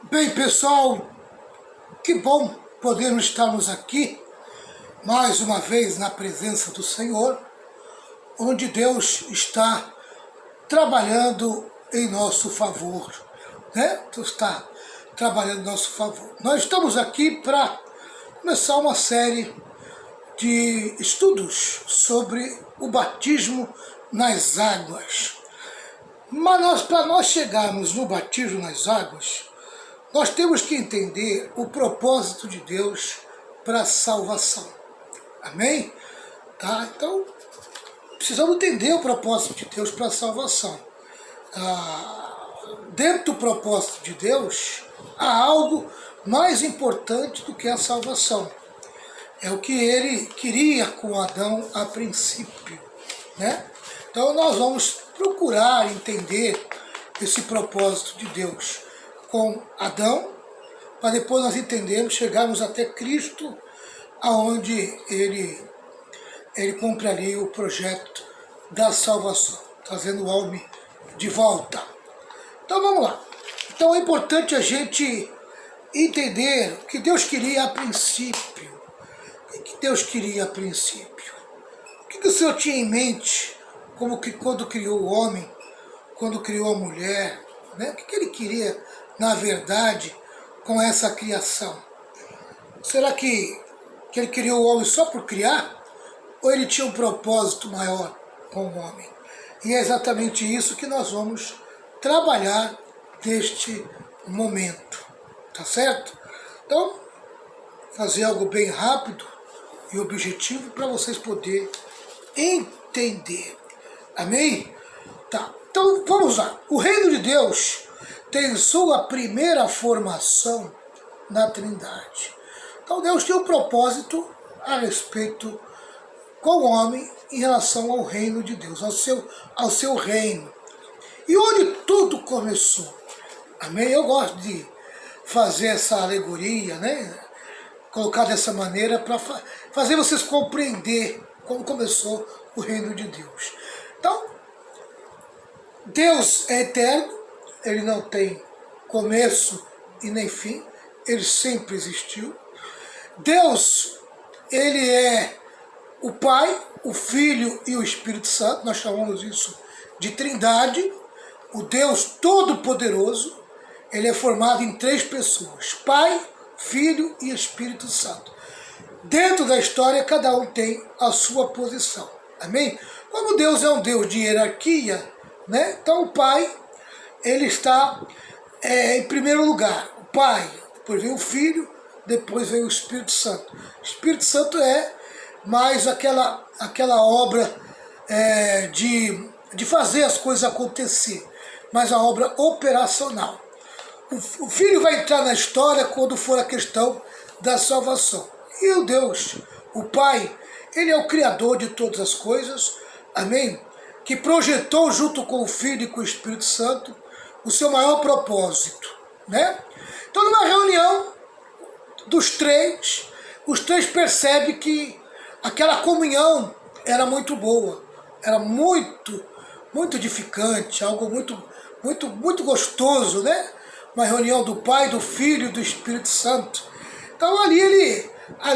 Bem, pessoal, que bom podermos estarmos aqui mais uma vez na presença do Senhor, onde Deus está trabalhando em nosso favor, né? Deus está trabalhando em nosso favor. Nós estamos aqui para começar uma série de estudos sobre o batismo nas águas. Mas para nós chegarmos no batismo nas águas, nós temos que entender o propósito de Deus para a salvação. Amém? Tá? Então, precisamos entender o propósito de Deus para a salvação. Dentro do propósito de Deus, há algo mais importante do que a salvação. É o que ele queria com Adão a princípio, né? Então nós vamos procurar entender esse propósito de Deus com Adão, para depois nós entendermos, chegarmos até Cristo, aonde ele compraria o projeto da salvação, trazendo o homem de volta. Então vamos lá. Então é importante a gente entender o que Deus queria a princípio. O que Deus queria a princípio? O que o Senhor tinha em mente quando criou o homem, quando criou a mulher, né? O que ele queria, na verdade, com essa criação? Será que ele criou o homem só por criar? Ou ele tinha um propósito maior com o homem? E é exatamente isso que nós vamos trabalhar neste momento, tá certo? Então, fazer algo bem rápido e objetivo para vocês poderem entender. Amém? Tá. Então vamos lá. O reino de Deus tem sua primeira formação na Trindade. Então Deus tem um propósito a respeito com o homem em relação ao reino de Deus, ao seu reino. E onde tudo começou. Amém? Eu gosto de fazer essa alegoria, né? Colocar dessa maneira para fazer vocês compreender como começou o reino de Deus. Então, Deus é eterno, ele não tem começo e nem fim, ele sempre existiu. Deus, ele é o Pai, o Filho e o Espírito Santo, nós chamamos isso de Trindade. O Deus Todo-Poderoso, ele é formado em 3 pessoas, Pai, Filho e Espírito Santo. Dentro da história, cada um tem a sua posição. Amém? Como Deus é um Deus de hierarquia, né? Então o Pai, ele está em primeiro lugar. O Pai, depois vem o Filho, depois vem o Espírito Santo. O Espírito Santo é mais aquela obra de fazer as coisas acontecer, mas a obra operacional. O Filho vai entrar na história quando for a questão da salvação. E o Deus, o Pai, ele é o Criador de todas as coisas, amém? Que projetou junto com o Filho e com o Espírito Santo o seu maior propósito, né? Então numa reunião dos 3, os 3 percebem que aquela comunhão era muito boa, era muito edificante, algo muito gostoso, né? Uma reunião do Pai, do Filho e do Espírito Santo. Então ali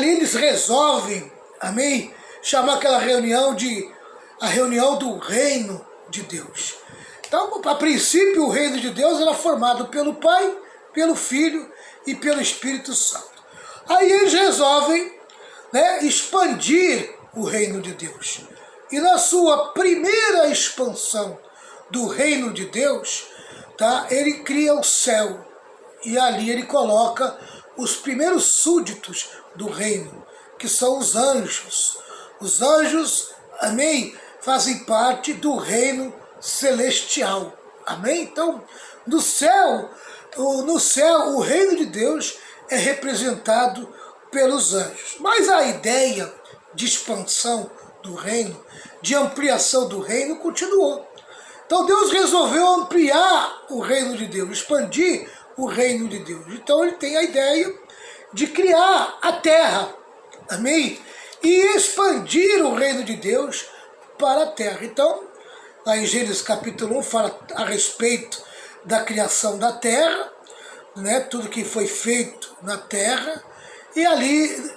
eles resolvem, amém, chamar aquela reunião de a reunião do reino de Deus. Então, a princípio, o reino de Deus era formado pelo Pai, pelo Filho e pelo Espírito Santo. Aí eles resolvem, né, expandir o reino de Deus. E na sua primeira expansão do reino de Deus, tá, ele cria o céu. E ali ele coloca os primeiros súditos do reino, que são os anjos. Os anjos, amém, fazem parte do reino celestial. Amém? Então, no céu, o reino de Deus é representado pelos anjos. Mas a ideia de expansão do reino, de ampliação do reino, continuou. Então Deus resolveu ampliar o reino de Deus, expandir o reino de Deus. Então ele tem a ideia de criar a terra, amém? E expandir o reino de Deus para a terra. Então, lá em Gênesis capítulo 1 fala a respeito da criação da terra, né, tudo que foi feito na terra, e ali,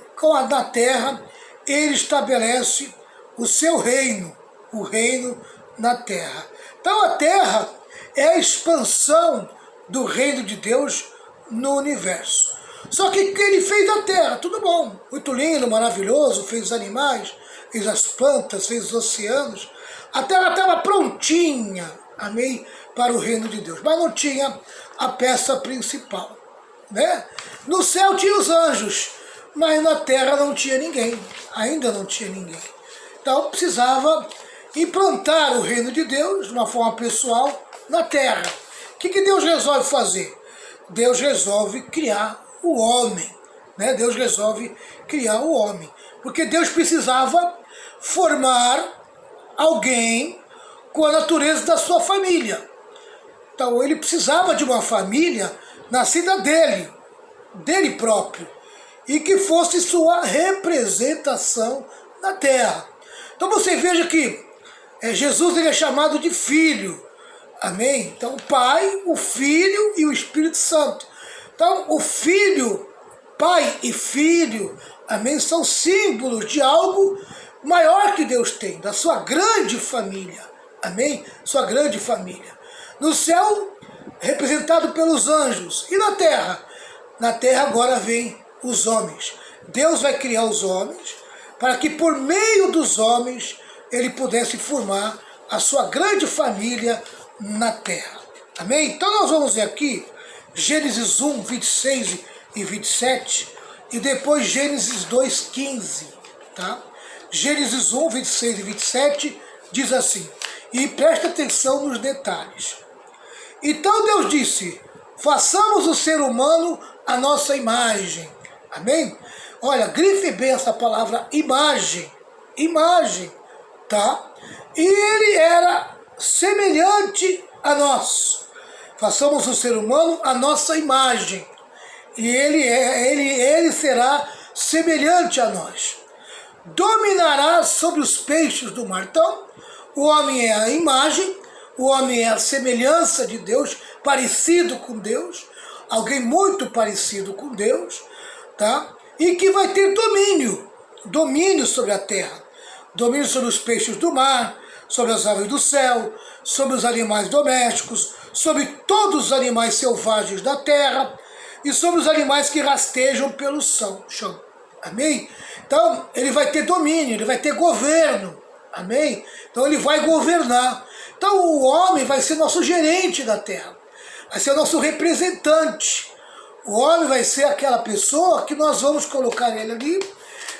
na terra, ele estabelece o seu reino, o reino na terra. Então a terra é a expansão do reino de Deus no universo. Só que ele fez a terra, tudo bom, muito lindo, maravilhoso, fez os animais, fez as plantas, fez os oceanos. A terra estava prontinha, amém, para o reino de Deus, mas não tinha a peça principal, né? No céu tinha os anjos, mas na terra não tinha ninguém, ainda não tinha ninguém. Então precisava implantar o reino de Deus de uma forma pessoal na terra. O que Deus resolve fazer? Deus resolve criar o homem, né? Deus resolve criar o homem, porque Deus precisava formar alguém com a natureza da sua família. Então ele precisava de uma família nascida dele próprio, e que fosse sua representação na terra. Então você veja que Jesus ele é chamado de filho, amém? Então o Pai, o Filho e o Espírito Santo. Então o Filho, Pai e Filho, amém, são símbolos de algo maior que Deus tem, da sua grande família, amém? Sua grande família. No céu, representado pelos anjos, e na terra? Na terra agora vem os homens. Deus vai criar os homens para que por meio dos homens ele pudesse formar a sua grande família na terra. Amém? Então nós vamos ver aqui Gênesis 1, 26 e 27 e depois Gênesis 2, 15. Tá? Gênesis 1, 26 e 27 diz assim, e presta atenção nos detalhes. Então Deus disse, façamos o ser humano a nossa imagem. Amém? Olha, grife bem essa palavra imagem. Imagem, tá? E ele era semelhante a nós. Façamos o ser humano a nossa imagem. E ele será semelhante a nós. Dominará sobre os peixes do mar. Então, o homem é a imagem, o homem é a semelhança de Deus, parecido com Deus, alguém muito parecido com Deus, tá? E que vai ter domínio sobre a terra, domínio sobre os peixes do mar, sobre as aves do céu, sobre os animais domésticos, sobre todos os animais selvagens da terra e sobre os animais que rastejam pelo chão. Amém? Então, ele vai ter domínio, ele vai ter governo. Amém? Então, ele vai governar. Então, o homem vai ser nosso gerente da terra, vai ser nosso representante. O homem vai ser aquela pessoa que nós vamos colocar ele ali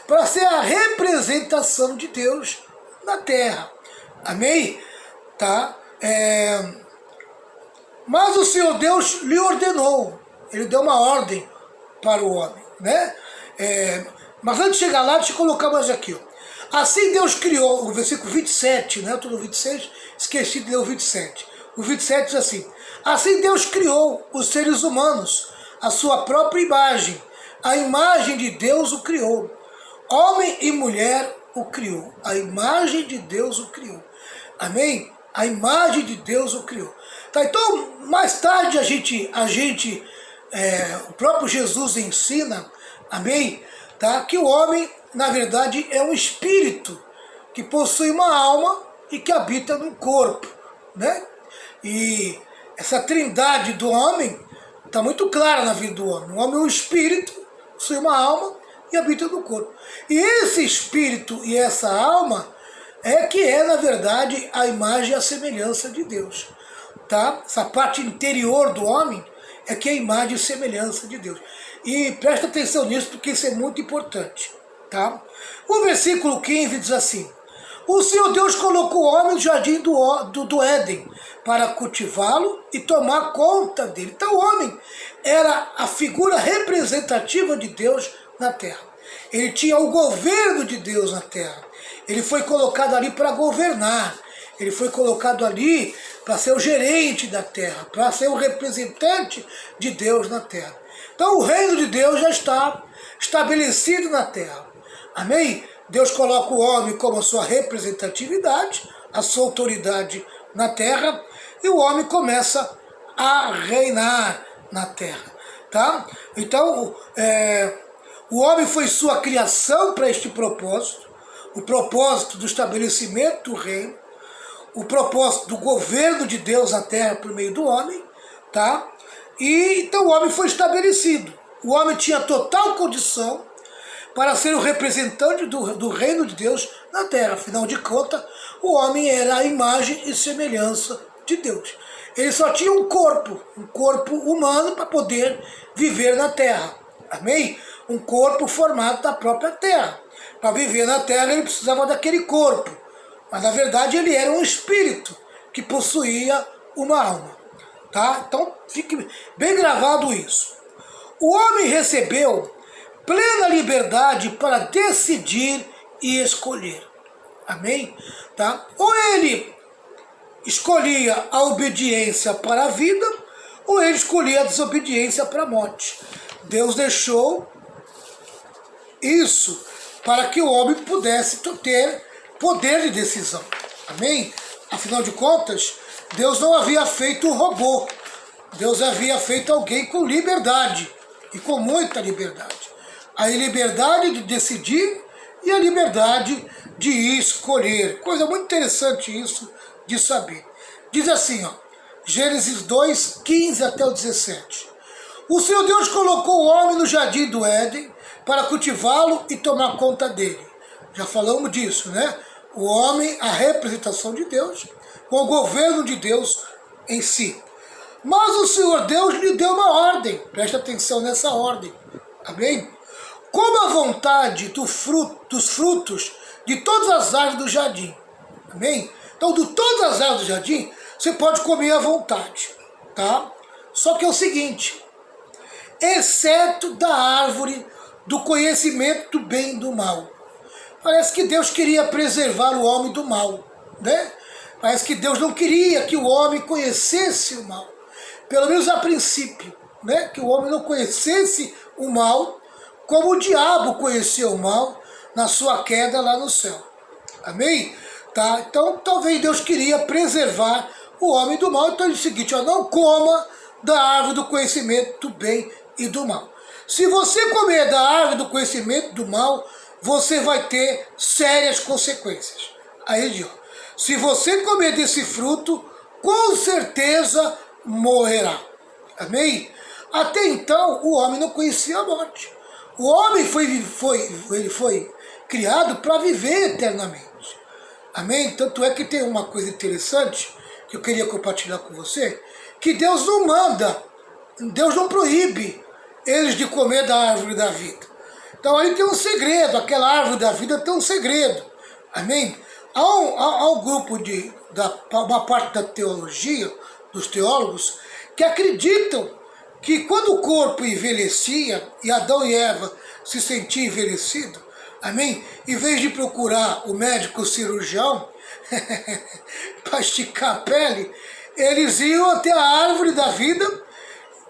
para ser a representação de Deus na terra. Amém? Tá? Mas o Senhor Deus lhe ordenou, ele deu uma ordem para o homem, né? Mas antes de chegar lá, deixa eu colocar mais aqui, ó. Assim Deus criou, o versículo 27, né? Eu estou no 26, esqueci de ler o 27. O 27 diz assim, assim Deus criou os seres humanos, a sua própria imagem, a imagem de Deus o criou. Homem e mulher o criou, a imagem de Deus o criou. Amém? A imagem de Deus o criou. Tá, então, mais tarde o próprio Jesus ensina, amém? Tá, que o homem, na verdade, é um espírito que possui uma alma e que habita no corpo, né? E essa trindade do homem está muito clara na vida do homem. O homem é um espírito, possui uma alma e habita no corpo. E esse espírito e essa alma na verdade, a imagem e a semelhança de Deus. Tá? Essa parte interior do homem é que é a imagem e semelhança de Deus. E presta atenção nisso, porque isso é muito importante. Tá? O versículo 15 diz assim, o Senhor Deus colocou o homem no jardim do Éden para cultivá-lo e tomar conta dele. Então o homem era a figura representativa de Deus na terra. Ele tinha o governo de Deus na terra. Ele foi colocado ali para governar. Ele foi colocado ali para ser o gerente da terra, para ser o representante de Deus na terra. Então o reino de Deus já está estabelecido na terra. Amém? Deus coloca o homem como a sua representatividade, a sua autoridade na terra, e o homem começa a reinar na terra. tá? Então, o homem foi sua criação para este propósito, o propósito do estabelecimento do reino, o propósito do governo de Deus na terra por meio do homem, tá? E então o homem foi estabelecido. O homem tinha total condição para ser o representante do reino de Deus na terra. Afinal de contas, o homem era a imagem e semelhança de Deus. Ele só tinha um corpo humano para poder viver na terra. Amém? Um corpo formado da própria terra. Para viver na terra ele precisava daquele corpo. Mas na verdade ele era um espírito que possuía uma alma. Tá? Então fique bem gravado isso. O homem recebeu plena liberdade para decidir e escolher. Amém? Tá? Ou ele escolhia a obediência para a vida, ou ele escolhia a desobediência para a morte. Deus deixou isso para que o homem pudesse ter poder de decisão. Amém? Afinal de contas, Deus não havia feito um robô. Deus havia feito alguém com liberdade, e com muita liberdade. A liberdade de decidir e a liberdade de escolher. Coisa muito interessante isso de saber. Diz assim, ó, Gênesis 2, 15 até o 17. O Senhor Deus colocou o homem no jardim do Éden para cultivá-lo e tomar conta dele. Já falamos disso, né? O homem, a representação de Deus, com o governo de Deus em si. Mas o Senhor Deus lhe deu uma ordem. Presta atenção nessa ordem. Amém? Coma à vontade dos frutos de todas as árvores do jardim. Amém? Então, de todas as árvores do jardim, você pode comer à vontade. Tá? Só que é o seguinte, exceto da árvore do conhecimento do bem e do mal. Parece que Deus queria preservar o homem do mal, né? Parece que Deus não queria que o homem conhecesse o mal. Pelo menos a princípio, né? Que o homem não conhecesse o mal, como o diabo conheceu o mal na sua queda lá no céu. Amém? Tá? Então, talvez Deus queria preservar o homem do mal. Então, é o seguinte, ó, não coma da árvore do conhecimento do bem e do mal. Se você comer da árvore do conhecimento do mal, você vai ter sérias consequências. Aí, ó, se você comer desse fruto, com certeza morrerá. Amém? Até então, o homem não conhecia a morte. O homem foi criado para viver eternamente. Amém? Tanto é que tem uma coisa interessante que eu queria compartilhar com você, que Deus não manda, Deus não proíbe eles de comer da árvore da vida. Então aí tem um segredo, aquela árvore da vida tem um segredo. Amém? Há um grupo uma parte da teologia, dos teólogos, que acreditam que quando o corpo envelhecia, e Adão e Eva se sentiam envelhecidos, amém? Em vez de procurar o médico cirurgião para esticar a pele, eles iam até a árvore da vida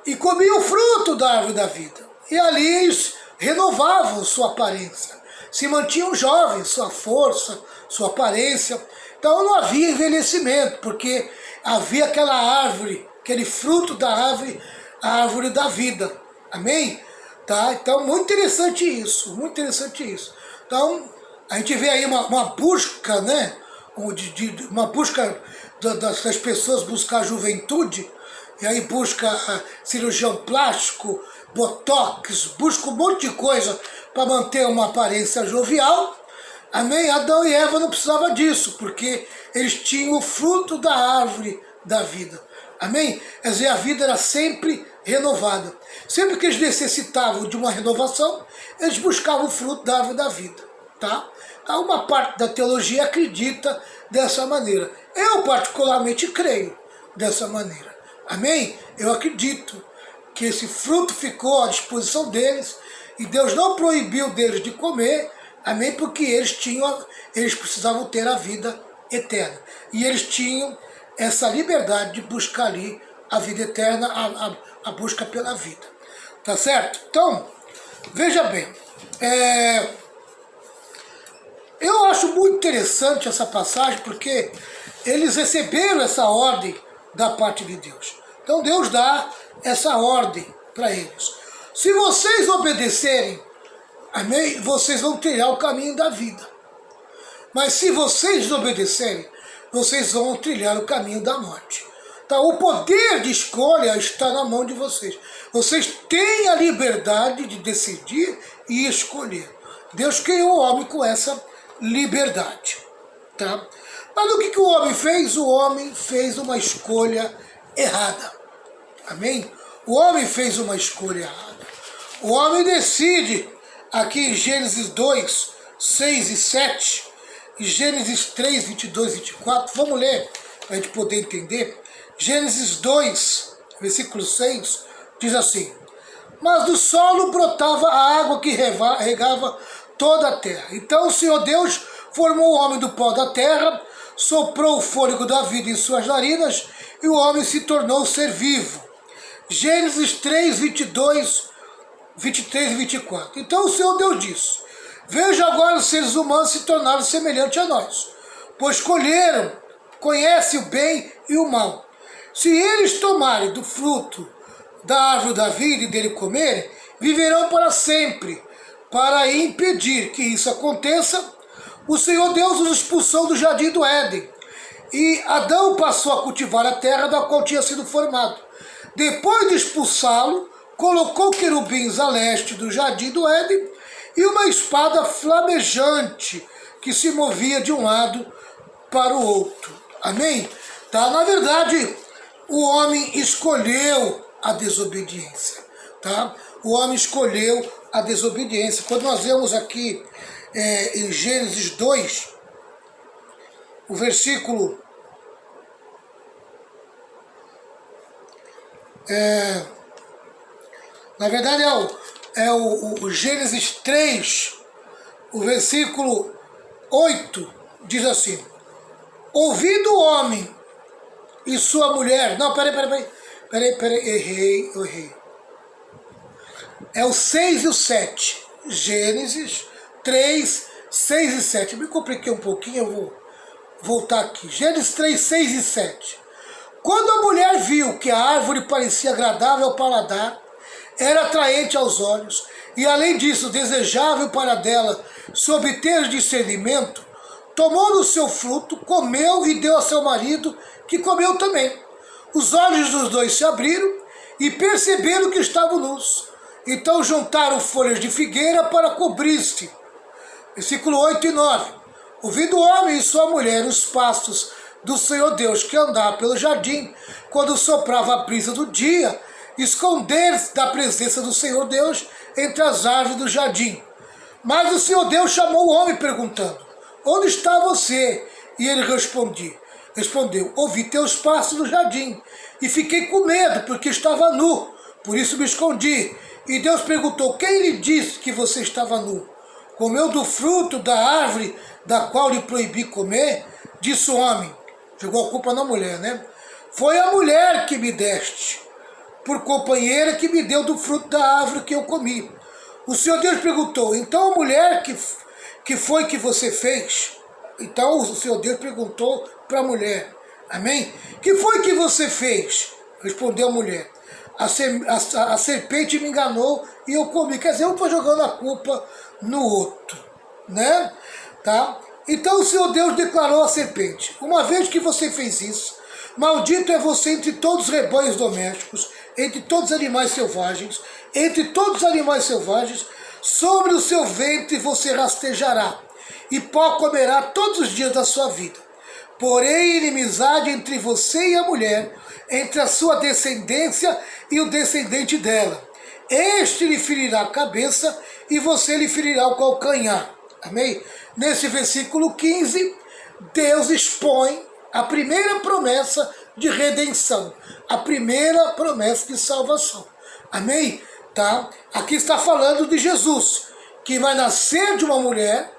e comiam o fruto da árvore da vida. E ali eles renovavam sua aparência, se mantinham jovens, sua força, sua aparência. Então não havia envelhecimento, porque havia aquela árvore, aquele fruto da árvore, a árvore da vida. Amém? Tá? Então, muito interessante isso, muito interessante isso. Então, a gente vê aí uma busca, né? Uma busca das pessoas buscar juventude, e aí busca cirurgião plástico, botox, busca um monte de coisa para manter uma aparência jovial. Amém? Adão e Eva não precisavam disso, porque eles tinham o fruto da árvore da vida. Amém? Quer dizer, a vida era sempre renovada. Sempre que eles necessitavam de uma renovação, eles buscavam o fruto da árvore da vida. Tá? Uma parte da teologia acredita dessa maneira. Eu particularmente creio dessa maneira. Amém? Eu acredito que esse fruto ficou à disposição deles e Deus não proibiu deles de comer, amém? Porque eles precisavam ter a vida eterna. E eles tinham essa liberdade de buscar ali a vida eterna, a busca pela vida. Tá certo? Então, veja bem, eu acho muito interessante essa passagem, porque eles receberam essa ordem da parte de Deus. Então Deus dá essa ordem, para eles. Se vocês obedecerem, amém, vocês vão trilhar o caminho da vida. Mas se vocês desobedecerem, vocês vão trilhar o caminho da morte. Tá? O poder de escolha está na mão de vocês. Vocês têm a liberdade de decidir e escolher. Deus criou o homem com essa liberdade. Tá? Mas o que o homem fez? O homem fez uma escolha errada. Amém? O homem fez uma escolha errada. O homem decide, aqui em Gênesis 2, 6 e 7, e Gênesis 3, 22 e 24, vamos ler para a gente poder entender. Gênesis 2, versículo 6, diz assim: mas do solo brotava a água que regava toda a terra. Então o Senhor Deus formou o homem do pó da terra, soprou o fôlego da vida em suas narinas, e o homem se tornou ser vivo. Gênesis 3, 22, 23 e 24. Então o Senhor Deus disse: veja agora os seres humanos se tornaram semelhantes a nós, pois conhecem o bem e o mal. Se eles tomarem do fruto da árvore da vida e dele comerem, viverão para sempre. Para impedir que isso aconteça, o Senhor Deus os expulsou do jardim do Éden, e Adão passou a cultivar a terra da qual tinha sido formado. Depois de expulsá-lo, colocou querubins a leste do jardim do Éden e uma espada flamejante que se movia de um lado para o outro. Amém? Tá? Na verdade, o homem escolheu a desobediência. Tá? O homem escolheu a desobediência. Quando nós vemos aqui em Gênesis 2, o versículo na verdade é o Gênesis 3, o versículo 8, diz assim: ouvindo o homem e sua mulher... Não, peraí, errei. É o 6 e o 7. Gênesis 3, 6 e 7. Me compliquei um pouquinho, eu vou voltar aqui. Gênesis 3, 6 e 7. Quando a mulher viu que a árvore parecia agradável ao paladar, era atraente aos olhos, e além disso desejável para dela se obter discernimento, tomou do seu fruto, comeu e deu a seu marido, que comeu também. Os olhos dos dois se abriram e perceberam que estavam nus. Então juntaram folhas de figueira para cobrir-se. Versículo 8 e 9. Ouvindo o homem e sua mulher os passos do Senhor Deus que andava pelo jardim, quando soprava a brisa do dia, esconder-se da presença do Senhor Deus entre as árvores do jardim. Mas o Senhor Deus chamou o homem perguntando: onde está você? E ele respondeu: ouvi teus passos no jardim e fiquei com medo porque estava nu, por isso me escondi. E Deus perguntou: quem lhe disse que você estava nu? Comeu do fruto da árvore da qual lhe proibi comer? Disse o homem. Jogou a culpa na mulher, né? Foi a mulher que me deste por companheira, que me deu do fruto da árvore que eu comi. O Senhor Deus perguntou: então a mulher que foi que você fez? Então o Senhor Deus perguntou para a mulher. Amém? Que foi que você fez? Respondeu a mulher: a serpente me enganou e eu comi. Quer dizer, eu estou jogando a culpa no outro, né? Tá? Então o Senhor Deus declarou à serpente: uma vez que você fez isso, maldito é você entre todos os rebanhos domésticos, entre todos os animais selvagens, sobre o seu ventre você rastejará, e pó comerá todos os dias da sua vida. Porém, inimizade entre você e a mulher, entre a sua descendência e o descendente dela. Este lhe ferirá a cabeça e você lhe ferirá o calcanhar. Amém? Nesse versículo 15, Deus expõe a primeira promessa de redenção, a primeira promessa de salvação. Amém? Tá? Aqui está falando de Jesus, que vai nascer de uma mulher,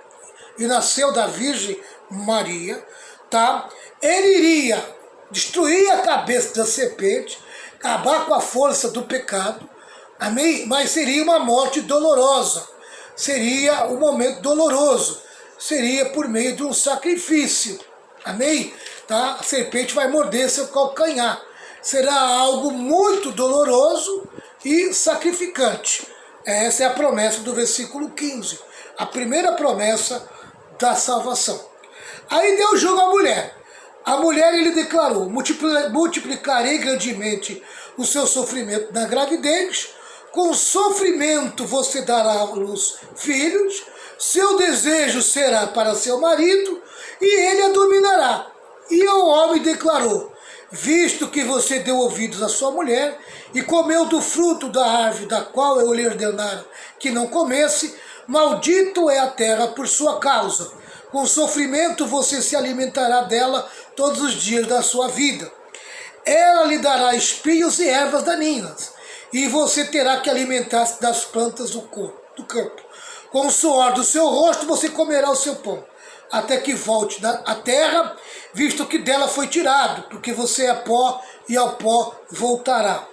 e nasceu da Virgem Maria, tá? Ele iria destruir a cabeça da serpente, acabar com a força do pecado, amém? Mas seria uma morte dolorosa, seria um momento doloroso, seria por meio de um sacrifício, amém? Tá? A serpente vai morder seu calcanhar, será algo muito doloroso e sacrificante. Essa é a promessa do versículo 15. A primeira promessa da salvação. Aí Deus julga a mulher. A mulher, ele declarou: multiplicarei grandemente o seu sofrimento na gravidez, com sofrimento você dará à luz filhos, seu desejo será para seu marido, e ele a dominará. E o homem declarou: visto que você deu ouvidos à sua mulher, e comeu do fruto da árvore da qual eu lhe ordenara que não comesse, maldito é a terra por sua causa. Com sofrimento você se alimentará dela todos os dias da sua vida. Ela lhe dará espinhos e ervas daninhas, e você terá que alimentar-se das plantas do campo. Com o suor do seu rosto você comerá o seu pão, até que volte à terra, visto que dela foi tirado, porque você é pó e ao pó voltará.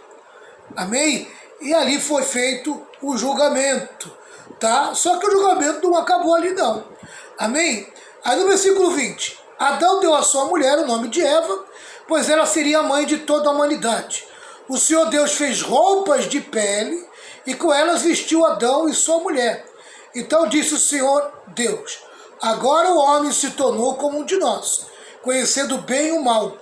Amém? E ali foi feito o julgamento, tá? Só que o julgamento não acabou ali não. Amém? Aí no versículo 20, Adão deu à sua mulher o nome de Eva, pois ela seria a mãe de toda a humanidade. O Senhor Deus fez roupas de pele e com elas vestiu Adão e sua mulher. Então disse o Senhor Deus: agora o homem se tornou como um de nós, conhecendo o bem e o mal.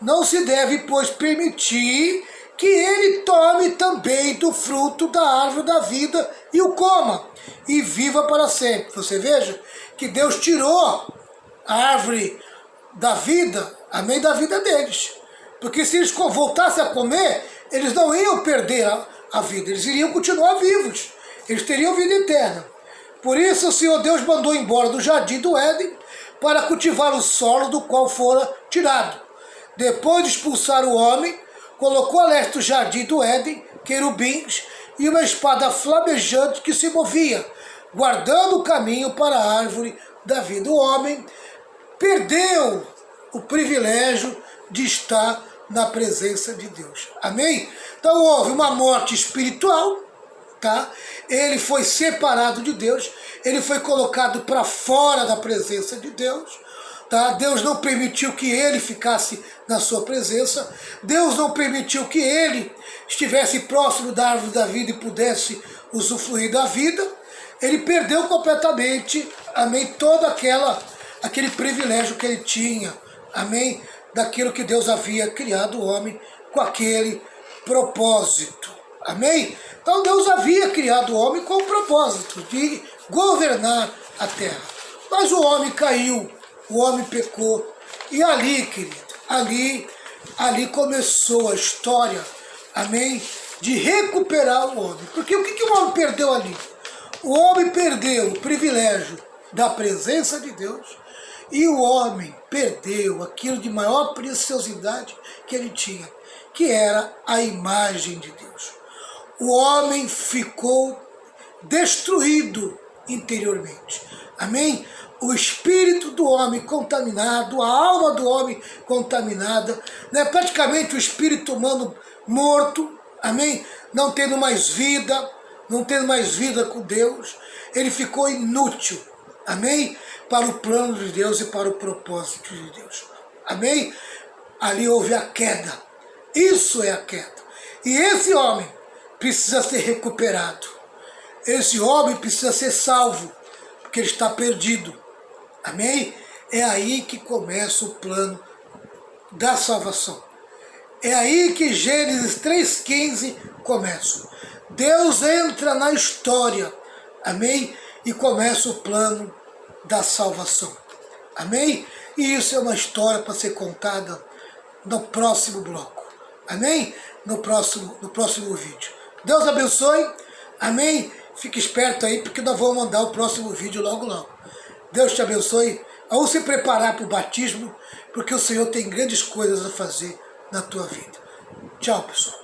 Não se deve, pois, permitir que ele tome também do fruto da árvore da vida e o coma, e viva para sempre. Você veja que Deus tirou a árvore da vida, amém, da vida deles. Porque se eles voltassem a comer, eles não iam perder a vida, eles iriam continuar vivos, eles teriam vida eterna. Por isso o Senhor Deus mandou embora do jardim do Éden para cultivar o solo do qual fora tirado. Depois de expulsar o homem, colocou a leste do jardim do Éden querubins e uma espada flamejante que se movia, guardando o caminho para a árvore da vida. O homem perdeu o privilégio de estar na presença de Deus. Amém? Então houve uma morte espiritual, tá? Ele foi separado de Deus, ele foi colocado para fora da presença de Deus. Tá? Deus não permitiu que ele ficasse na sua presença, Deus não permitiu que ele estivesse próximo da árvore da vida e pudesse usufruir da vida. Ele perdeu completamente, amém, todo aquele privilégio que ele tinha, amém, daquilo que Deus havia criado o homem com aquele propósito, amém? Então Deus havia criado o homem com o propósito de governar a terra, mas o homem caiu, o homem pecou, e ali, querido, ali começou a história, amém, de recuperar o homem. Porque o que o homem perdeu ali? O homem perdeu o privilégio da presença de Deus, e o homem perdeu aquilo de maior preciosidade que ele tinha, que era a imagem de Deus. O homem ficou destruído interiormente, amém? O espírito do homem contaminado, a alma do homem contaminada, né? Praticamente o espírito humano morto, amém? Não tendo mais vida com Deus, ele ficou inútil, amém? Para o plano de Deus e para o propósito de Deus, amém? Ali houve a queda, isso é a queda, e esse homem precisa ser recuperado, esse homem precisa ser salvo, porque ele está perdido, amém? É aí que começa o plano da salvação, é aí que Gênesis 3,15 começa. Deus entra na história, amém? E começa o plano da salvação, amém? E isso é uma história para ser contada no próximo bloco, amém? No próximo vídeo. Deus abençoe, amém? Fique esperto aí, porque nós vamos mandar o próximo vídeo logo logo. Deus te abençoe. Vamos se preparar para o batismo, porque o Senhor tem grandes coisas a fazer na tua vida. Tchau, pessoal.